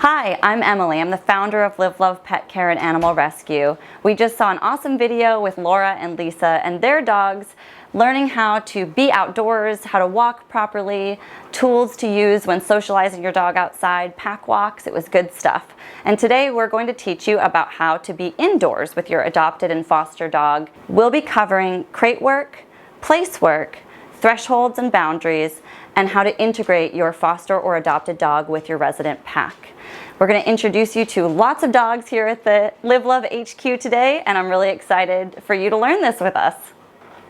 Hi, I'm Emily. I'm the founder of Live Love Pet Care and Animal Rescue. We just saw an awesome video with Laura and Lisa and their dogs learning how to be outdoors, how to walk properly, tools to use when socializing your dog outside, pack walks. It was good stuff. And today we're going to teach you about how to be indoors with your adopted and foster dog. We'll be covering crate work, place work, thresholds and boundaries, and how to integrate your foster or adopted dog with your resident pack. We're going to introduce you to lots of dogs here at the Live Love HQ today, and I'm really excited for you to learn this with us.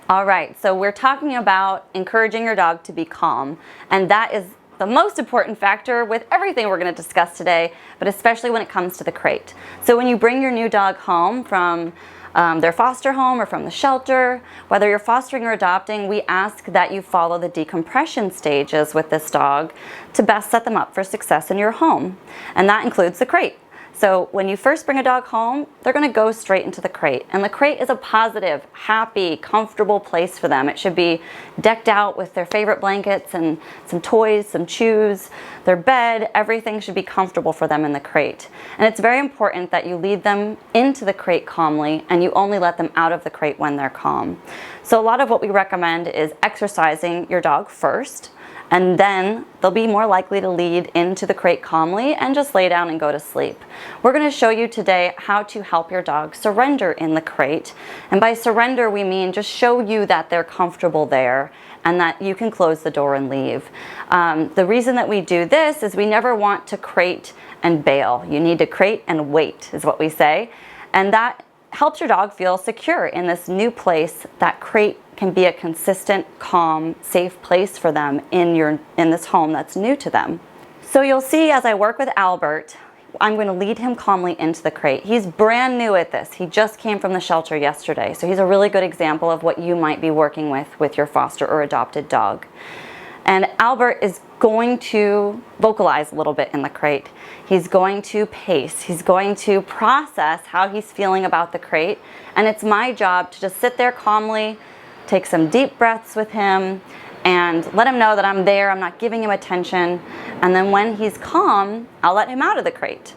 All right, so we're talking about encouraging your dog to be calm, and that is the most important factor with everything we're going to discuss today, but especially when it comes to the crate. So when you bring your new dog home from their foster home or from the shelter, whether you're fostering or adopting, we ask that you follow the decompression stages with this dog to best set them up for success in your home. And that includes the crate. So when you first bring a dog home, they're going to go straight into the crate. And the crate is a positive, happy, comfortable place for them. It should be decked out with their favorite blankets and some toys, some chews, their bed. Everything should be comfortable for them in the crate. And it's very important that you lead them into the crate calmly and you only let them out of the crate when they're calm. So a lot of what we recommend is exercising your dog first, and then they'll be more likely to lead into the crate calmly and just lay down and go to sleep. We're going to show you today how to help your dog surrender in the crate. And by surrender, we mean just show you that they're comfortable there and that you can close the door and leave. The reason that we do this is we never want to crate and bail. You need to crate and wait, is what we say. And that helps your dog feel secure in this new place. That crate can be a consistent, calm, safe place for them in this home that's new to them. So you'll see as I work with Albert, I'm going to lead him calmly into the crate. He's brand new at this. He just came from the shelter yesterday. So he's a really good example of what you might be working with your foster or adopted dog. And Albert is going to vocalize a little bit in the crate. He's going to pace. He's going to process how he's feeling about the crate. And it's my job to just sit there calmly, take some deep breaths with him, and let him know that I'm there, I'm not giving him attention. And then when he's calm, I'll let him out of the crate.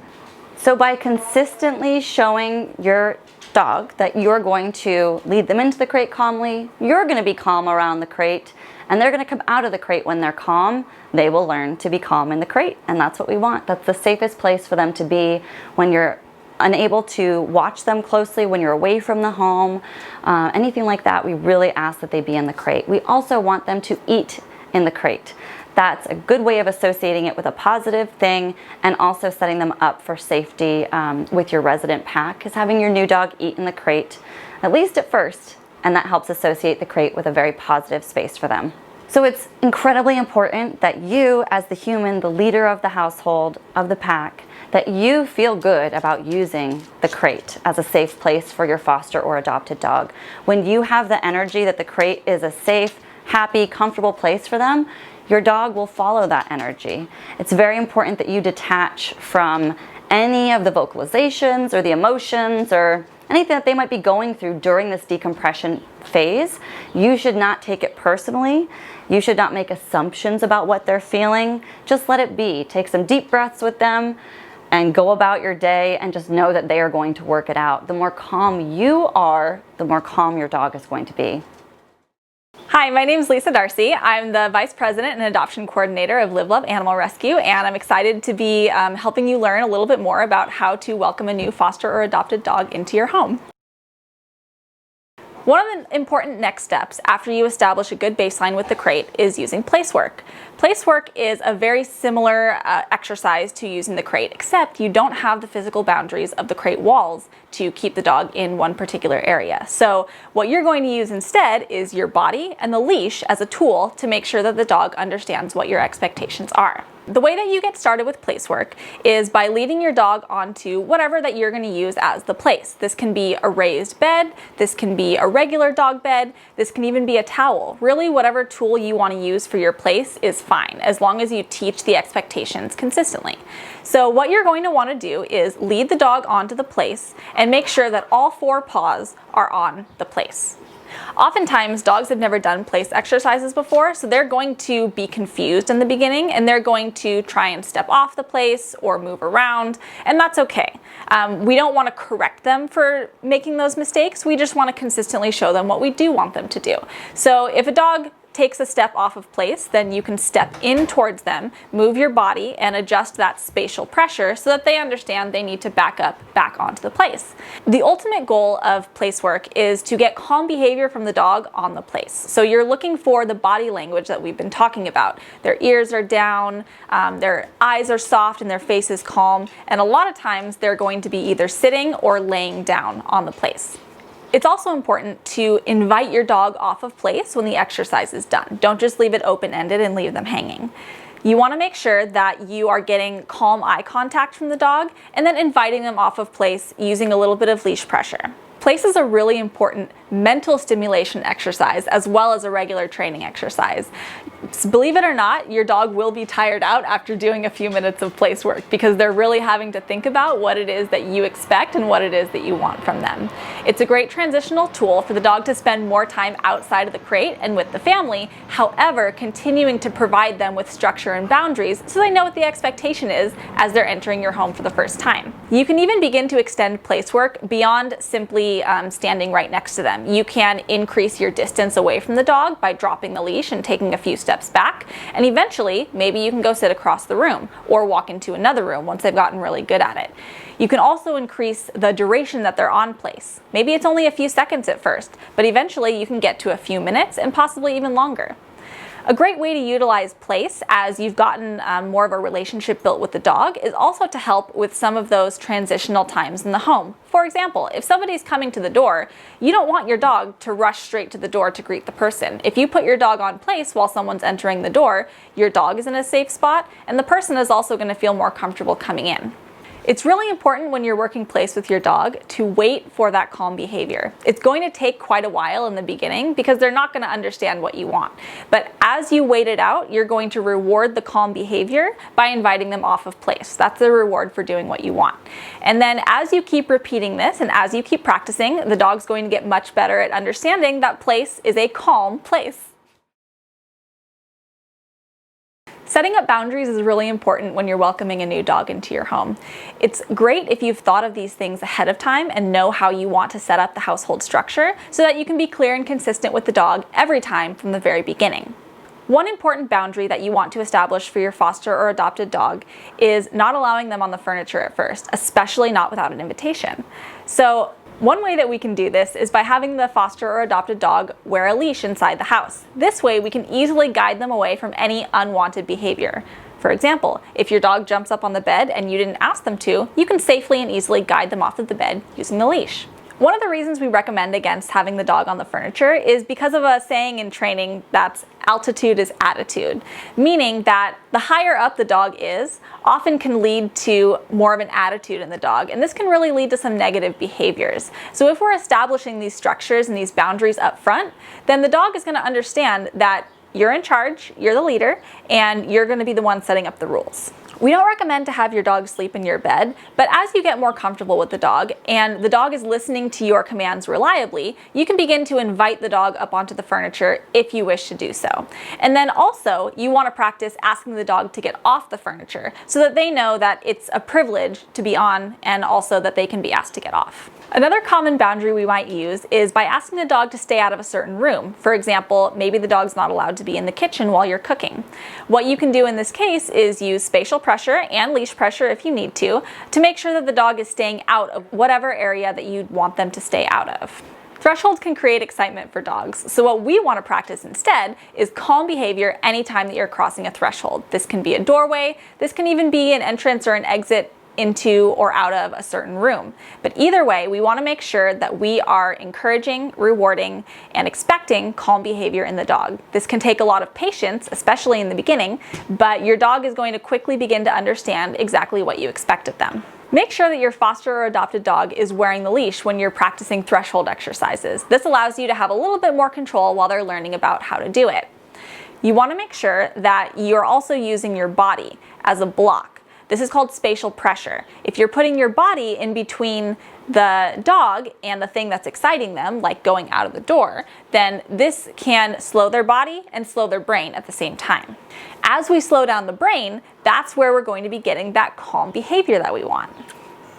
So by consistently showing your dog that you're going to lead them into the crate calmly, you're going to be calm around the crate, and they're going to come out of the crate when they're calm, they will learn to be calm in the crate. And that's what we want. That's the safest place for them to be when you're unable to watch them closely, when you're away from the home, anything like that. We really ask that they be in the crate. We also want them to eat in the crate. That's a good way of associating it with a positive thing and also setting them up for safety with your resident pack, is having your new dog eat in the crate, at least at first, and that helps associate the crate with a very positive space for them. So it's incredibly important that you, as the human, the leader of the household, of the pack, that you feel good about using the crate as a safe place for your foster or adopted dog. When you have the energy that the crate is a safe, happy, comfortable place for them, your dog will follow that energy. It's very important that you detach from any of the vocalizations or the emotions or anything that they might be going through during this decompression phase. You should not take it personally. You should not make assumptions about what they're feeling. Just let it be. Take some deep breaths with them and go about your day and just know that they are going to work it out. The more calm you are, the more calm your dog is going to be. Hi, my name is Lisa Darcy. I'm the Vice President and Adoption Coordinator of Live Love Animal Rescue, and I'm excited to be helping you learn a little bit more about how to welcome a new foster or adopted dog into your home. One of the important next steps after you establish a good baseline with the crate is using place work. Place work is a very similar exercise to using the crate, except you don't have the physical boundaries of the crate walls to keep the dog in one particular area. So what you're going to use instead is your body and the leash as a tool to make sure that the dog understands what your expectations are. The way that you get started with place work is by leading your dog onto whatever that you're going to use as the place. This can be a raised bed, this can be a regular dog bed, this can even be a towel. Really, whatever tool you want to use for your place is fine, as long as you teach the expectations consistently. So what you're going to want to do is lead the dog onto the place and make sure that all four paws are on the place. Oftentimes, dogs have never done place exercises before, so they're going to be confused in the beginning, and they're going to try and step off the place or move around, and that's okay. We don't want to correct them for making those mistakes. We just want to consistently show them what we do want them to do. So if a dog takes a step off of place, then you can step in towards them, move your body, and adjust that spatial pressure so that they understand they need to back up, back onto the place. The ultimate goal of place work is to get calm behavior from the dog on the place. So you're looking for the body language that we've been talking about. Their ears are down, their eyes are soft, and their face is calm. And a lot of times they're going to be either sitting or laying down on the place. It's also important to invite your dog off of place when the exercise is done. Don't just leave it open-ended and leave them hanging. You want to make sure that you are getting calm eye contact from the dog and then inviting them off of place using a little bit of leash pressure. Place is a really important mental stimulation exercise as well as a regular training exercise. Believe it or not, your dog will be tired out after doing a few minutes of place work because they're really having to think about what it is that you expect and what it is that you want from them. It's a great transitional tool for the dog to spend more time outside of the crate and with the family, however, continuing to provide them with structure and boundaries so they know what the expectation is as they're entering your home for the first time. You can even begin to extend place work beyond simply standing right next to them. You can increase your distance away from the dog by dropping the leash and taking a few steps back, and eventually maybe you can go sit across the room or walk into another room once they've gotten really good at it. You can also increase the duration that they're on place. Maybe it's only a few seconds at first, but eventually you can get to a few minutes and possibly even longer. A great way to utilize place as you've gotten more of a relationship built with the dog is also to help with some of those transitional times in the home. For example, if somebody's coming to the door, you don't want your dog to rush straight to the door to greet the person. If you put your dog on place while someone's entering the door, your dog is in a safe spot and the person is also going to feel more comfortable coming in. It's really important when you're working place with your dog to wait for that calm behavior. It's going to take quite a while in the beginning because they're not going to understand what you want. But as you wait it out, you're going to reward the calm behavior by inviting them off of place. That's the reward for doing what you want. And then as you keep repeating this and as you keep practicing, the dog's going to get much better at understanding that place is a calm place. Setting up boundaries is really important when you're welcoming a new dog into your home. It's great if you've thought of these things ahead of time and know how you want to set up the household structure so that you can be clear and consistent with the dog every time from the very beginning. One important boundary that you want to establish for your foster or adopted dog is not allowing them on the furniture at first, especially not without an invitation. So one way that we can do this is by having the foster or adopted dog wear a leash inside the house. This way we can easily guide them away from any unwanted behavior. For example, if your dog jumps up on the bed and you didn't ask them to, you can safely and easily guide them off of the bed using the leash. One of the reasons we recommend against having the dog on the furniture is because of a saying in training that's altitude is attitude, meaning that the higher up the dog is often can lead to more of an attitude in the dog, and this can really lead to some negative behaviors. So if we're establishing these structures and these boundaries up front, then the dog is going to understand that you're in charge, you're the leader, and you're going to be the one setting up the rules. We don't recommend to have your dog sleep in your bed, but as you get more comfortable with the dog and the dog is listening to your commands reliably, you can begin to invite the dog up onto the furniture if you wish to do so. And then also, you want to practice asking the dog to get off the furniture so that they know that it's a privilege to be on and also that they can be asked to get off. Another common boundary we might use is by asking the dog to stay out of a certain room. For example, maybe the dog's not allowed to be in the kitchen while you're cooking. What you can do in this case is use spatial pressure and leash pressure if you need to make sure that the dog is staying out of whatever area that you want them to stay out of. Thresholds can create excitement for dogs, so what we want to practice instead is calm behavior anytime that you're crossing a threshold. This can be a doorway, this can even be an entrance or an exit into or out of a certain room. But either way, we want to make sure that we are encouraging, rewarding, and expecting calm behavior in the dog. This can take a lot of patience, especially in the beginning, but your dog is going to quickly begin to understand exactly what you expect of them. Make sure that your foster or adopted dog is wearing the leash when you're practicing threshold exercises. This allows you to have a little bit more control while they're learning about how to do it. You want to make sure that you're also using your body as a block. This is called spatial pressure. If you're putting your body in between the dog and the thing that's exciting them, like going out of the door, then this can slow their body and slow their brain at the same time. As we slow down the brain, that's where we're going to be getting that calm behavior that we want.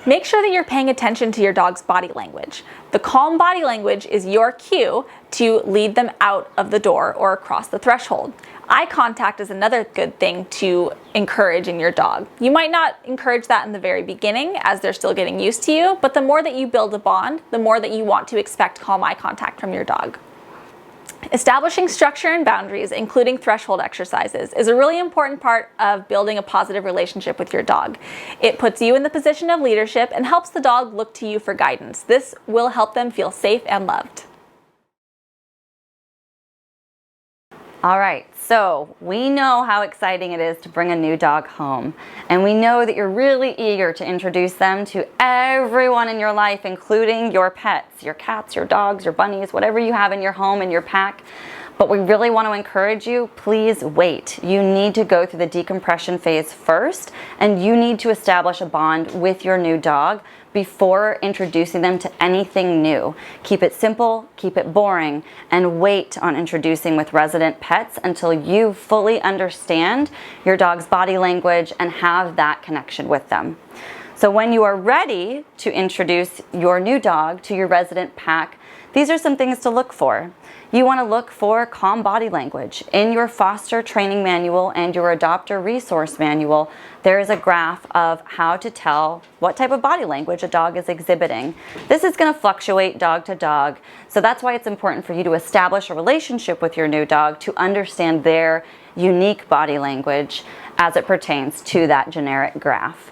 Make sure that you're paying attention to your dog's body language. The calm body language is your cue to lead them out of the door or across the threshold. Eye contact is another good thing to encourage in your dog. You might not encourage that in the very beginning as they're still getting used to you, but the more that you build a bond, the more that you want to expect calm eye contact from your dog. Establishing structure and boundaries, including threshold exercises, is a really important part of building a positive relationship with your dog. It puts you in the position of leadership and helps the dog look to you for guidance. This will help them feel safe and loved. All right, so we know how exciting it is to bring a new dog home, and we know that you're really eager to introduce them to everyone in your life, including your pets, your cats, your dogs, your bunnies, whatever you have in your home, in your pack. But we really want to encourage you, please wait. You need to go through the decompression phase first, and you need to establish a bond with your new dog before introducing them to anything new. Keep it simple, keep it boring, and wait on introducing with resident pets until you fully understand your dog's body language and have that connection with them. So when you are ready to introduce your new dog to your resident pack, these are some things to look for. You want to look for calm body language. In your foster training manual and your adopter resource manual, there is a graph of how to tell what type of body language a dog is exhibiting. This is going to fluctuate dog to dog, so that's why it's important for you to establish a relationship with your new dog to understand their unique body language as it pertains to that generic graph.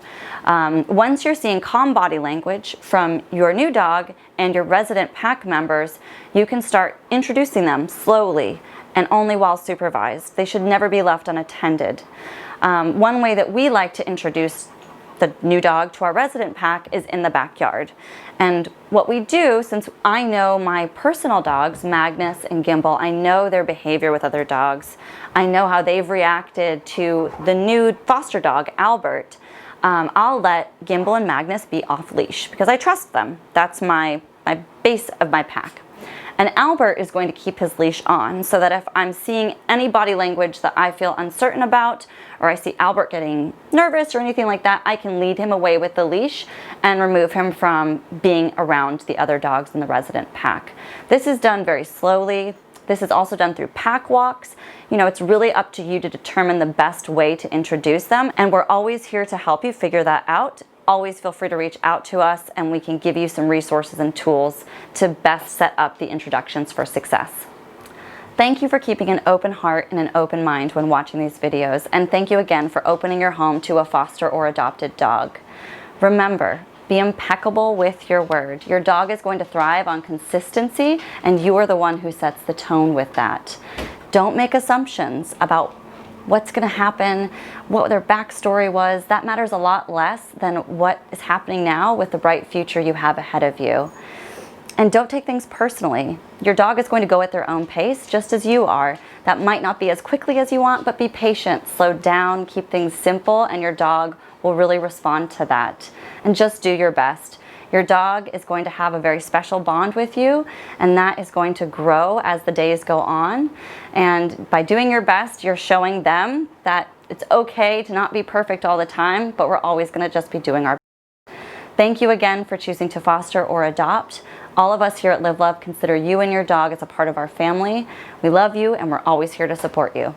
Once you're seeing calm body language from your new dog and your resident pack members, you can start introducing them slowly and only while supervised. They should never be left unattended. One way that we like to introduce the new dog to our resident pack is in the backyard. And what we do, since I know my personal dogs, Magnus and Gimbal, I know their behavior with other dogs. I know how they've reacted to the new foster dog, Albert. I'll let Gimbal and Magnus be off leash because I trust them. That's my base of my pack. And Albert is going to keep his leash on so that if I'm seeing any body language that I feel uncertain about, or I see Albert getting nervous or anything like that, I can lead him away with the leash and remove him from being around the other dogs in the resident pack. This is done very slowly. This is also done through pack walks. You know, it's really up to you to determine the best way to introduce them, and we're always here to help you figure that out. Always feel free to reach out to us and we can give you some resources and tools to best set up the introductions for success. Thank you for keeping an open heart and an open mind when watching these videos, and thank you again for opening your home to a foster or adopted dog. Remember, be impeccable with your word. Your dog is going to thrive on consistency, and you are the one who sets the tone with that. Don't make assumptions about what's going to happen, what their backstory was. That matters a lot less than what is happening now with the bright future you have ahead of you. And don't take things personally. Your dog is going to go at their own pace, just as you are. That might not be as quickly as you want, but be patient, slow down, keep things simple, and your dog will really respond to that. And just do your best. Your dog is going to have a very special bond with you, and that is going to grow as the days go on. And by doing your best, you're showing them that it's okay to not be perfect all the time, but we're always going to just be doing our best. Thank you again for choosing to foster or adopt. All of us here at Live Love consider you and your dog as a part of our family. We love you, and we're always here to support you.